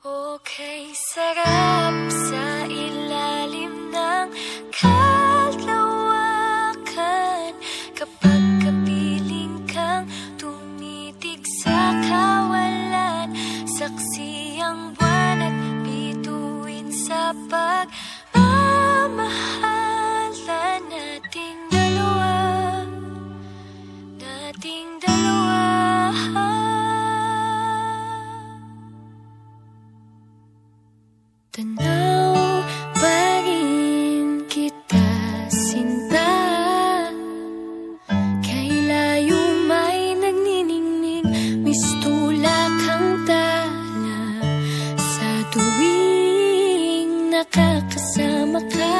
Okay, sarap sa ilalim ng kalawakan kapag kapiling kang tumitig sa kawalan. Saksi ang buwan at bituin sa pagmamahalan nating dalawa, nating dalawa. Tanaw pa rin kita, sinta. Kay layo may nagniningning, mistulak ang tala. Sa tuwing nakakasama ka,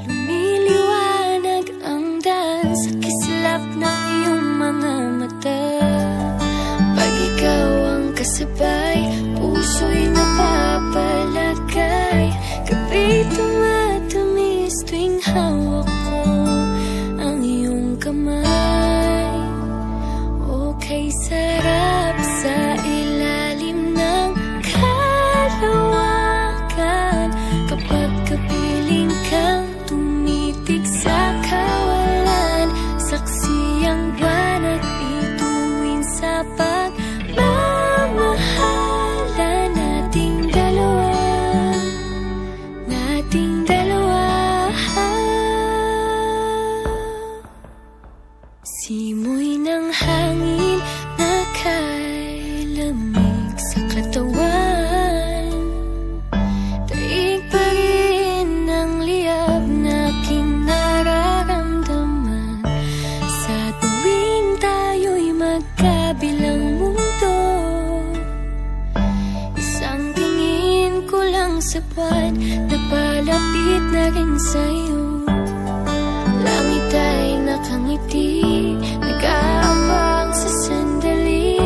lumiliwanag ang daan sa kislap ng iyong mga mata. Pag ikaw ang kasabay, puso'y napapalagay. Gabi tumatamis tuwing hawak ko ang iyong kamay. Okay, sarap sa ilalim ng kalawakan kapag kapiling kang tumitig sa kawalan. Saksi ang buwan at bituin sa pagmamahalan nating dalawa, nating dalawa. Simoy ng hangin na kay lamig sa katawan, daig pa rin ang liyab na aking nararamdaman. Sa tuwing tayo'y magkabilang mundo, isang tingin ko lang sa buwan, napalapit na rin sa'yo. Langit ay nakangiti, nag-aabang sa sandali.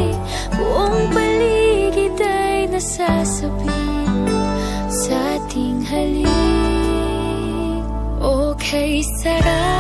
Buong paligid ay nasasabing sa ating halik. Okay, sarap